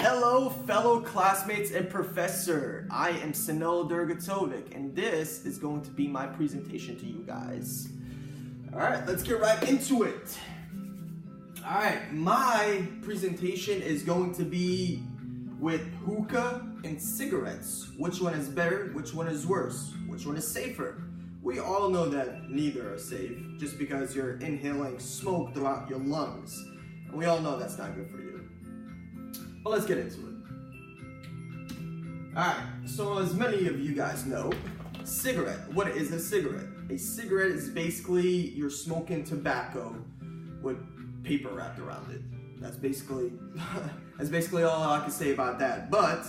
Hello, fellow classmates and professor. I am Sanel and this is going to be my presentation to you guys. All right, let's get right into it. All right, my presentation is going to be with hookah and cigarettes. Which one is better? Which one is worse? Which one is safer? We all know that neither are safe just because you're inhaling smoke throughout your lungs. And we all know that's not good for you. But let's get into it. Alright, so as many of you guys know, cigarette. What is a cigarette? A cigarette is basically you're smoking tobacco with paper wrapped around it. That's basically all I can say about that. But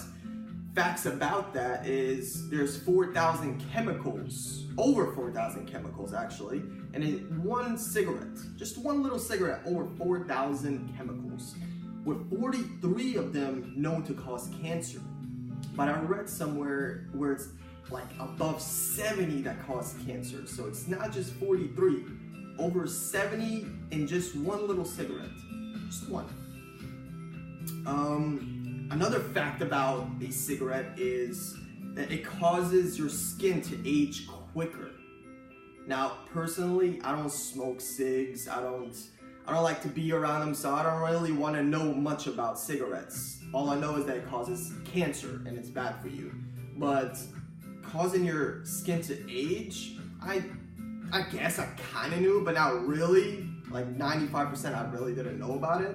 facts about that is there's 4,000 chemicals, over 4,000 chemicals actually, and in one cigarette, just one little cigarette, over 4,000 chemicals, with 43 of them known to cause cancer. But I read somewhere where it's like above 70 that cause cancer. So it's not just 43, over 70 in just one little cigarette, just one. Another fact about a cigarette is that it causes your skin to age quicker. Now, personally, I don't smoke cigs. I don't like to be around them, so I don't really want to know much about cigarettes. All I know is that it causes cancer and it's bad for you. But causing your skin to age, I guess I kind of knew, but not really. Like 95% I really didn't know about it.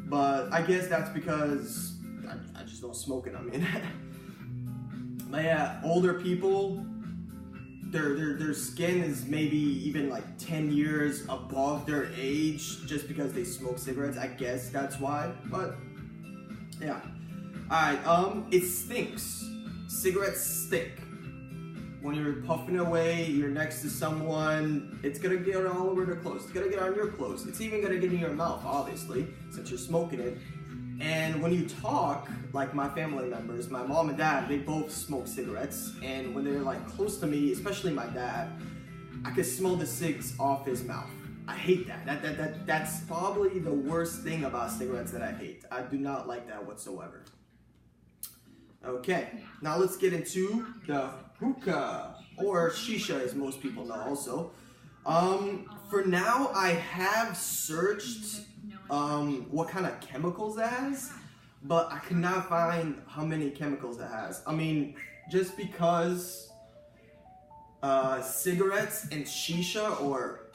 But I guess that's because I just don't smoke it, I mean. But yeah, older people, their skin is maybe even like 10 years above their age just because they smoke cigarettes. I guess that's why, but yeah. Alright, it stinks. Cigarettes stink. When you're puffing away, you're next to someone, it's gonna get all over their clothes. It's gonna get on your clothes. It's even gonna get in your mouth, obviously, since you're smoking it. And when you talk, like my family members, my mom and dad, they both smoke cigarettes. And when they're like close to me, especially my dad, I can smell the cigs off his mouth. I hate that. That's probably the worst thing about cigarettes that I hate. I do not like that whatsoever. Okay, now let's get into the hookah, or shisha as most people know also. For now, I have searched what kind of chemicals it has, but I could not find how many chemicals it has. I mean, just because cigarettes and shisha, or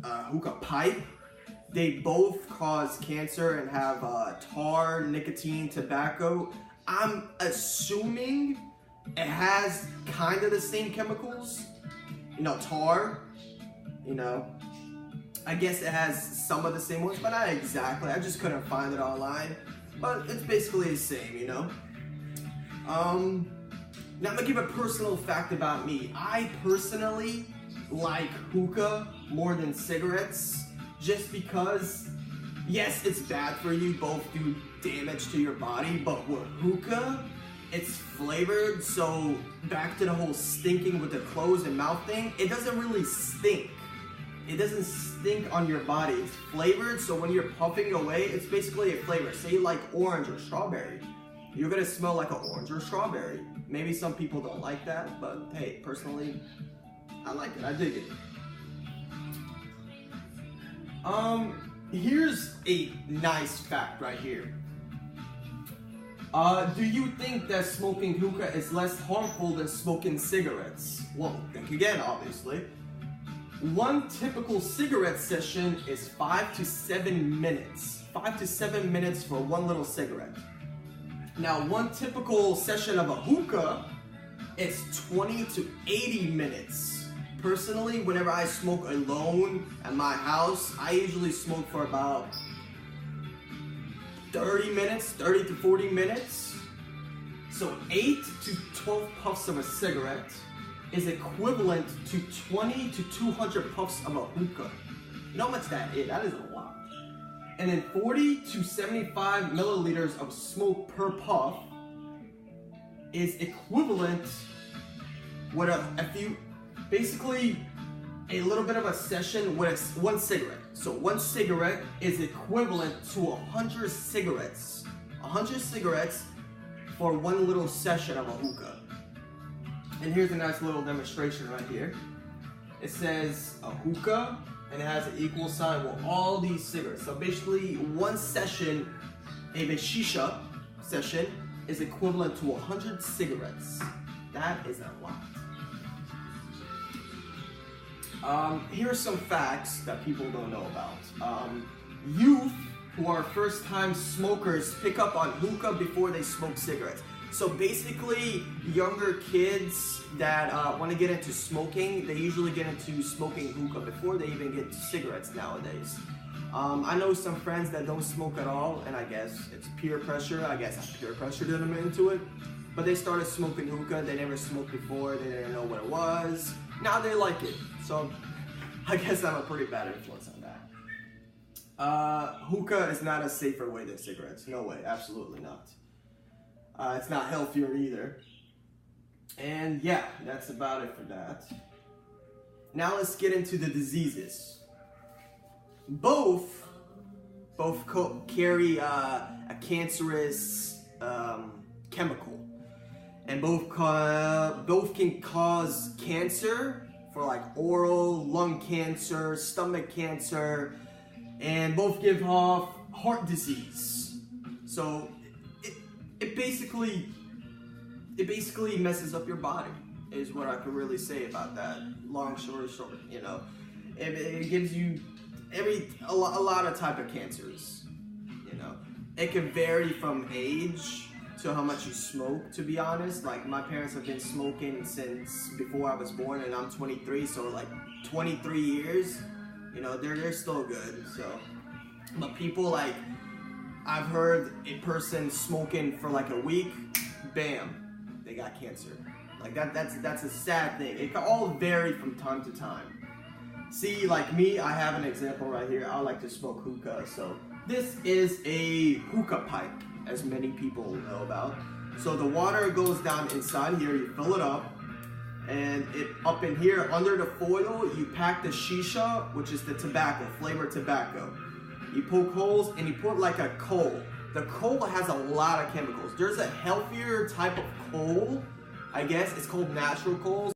hookah pipe, they both cause cancer and have tar, nicotine, tobacco. I'm assuming it has kind of the same chemicals, tar, I guess it has some of the same ones, but not exactly. I just couldn't find it online, but it's basically the same, Now I'm gonna give a personal fact about me. I personally like hookah more than cigarettes, just because, yes, it's bad for you, both do damage to your body, but with hookah, it's flavored, so back to the whole stinking with the clothes and mouth thing, it doesn't really stink. It doesn't stink on your body. It's flavored, so when you're puffing away, it's basically a flavor. Say you like orange or strawberry, you're gonna smell like an orange or strawberry. Maybe some people don't like that, but hey, personally, I like it, I dig it. Here's a nice fact right here. Do you think that smoking hookah is less harmful than smoking cigarettes? Well, think again, obviously. One typical cigarette session is 5 to 7 minutes. 5 to 7 minutes for one little cigarette. Now, one typical session of a hookah is 20 to 80 minutes. Personally, whenever I smoke alone at my house, I usually smoke for about 30 to 40 minutes. So 8 to 12 puffs of a cigarette is equivalent to 20 to 200 puffs of a hookah. You know how much that is? That is a lot. And then 40 to 75 milliliters of smoke per puff is equivalent with basically a little bit of a session with one cigarette. So one cigarette is equivalent to 100 cigarettes 100 cigarettes for one little session of a hookah. And here's a nice little demonstration right here. It says a hookah, and it has an equal sign with all these cigarettes. So basically, one session, a shisha session, is equivalent to 100 cigarettes. That is a lot. Here are some facts that people don't know about. Youth who are first-time smokers pick up on hookah before they smoke cigarettes. So basically, younger kids that want to get into smoking, they usually get into smoking hookah before they even get to cigarettes nowadays. I know some friends that don't smoke at all, and I guess it's peer pressure. I guess peer pressure did them into it. But they started smoking hookah. They never smoked before. They didn't know what it was. Now they like it. So I guess I'm a pretty bad influence on that. Hookah is not a safer way than cigarettes. No way, absolutely not. It's not healthier either. And yeah, that's about it for that. Now let's get into the diseases. Both carry a cancerous chemical, and both can cause cancer for like oral, lung cancer, stomach cancer, and both give off heart disease. So it basically messes up your body, is what I could really say about that. Long story short, you know, it gives you a lot of type of cancers. You know, it can vary from age to how much you smoke. To be honest, like my parents have been smoking since before I was born, and I'm 23, so like 23 years. You know, they're still good. So, but people like, I've heard a person smoking for like a week, bam, they got cancer. Like that's a sad thing. It can all vary from time to time. See, like me, I have an example right here. I like to smoke hookah. So this is a hookah pipe, as many people know about. So the water goes down inside here, you fill it up, and up in here, under the foil, you pack the shisha, which is the tobacco, flavored tobacco. You poke holes and you put like a coal. The coal has a lot of chemicals. There's a healthier type of coal, I guess. It's called natural coal.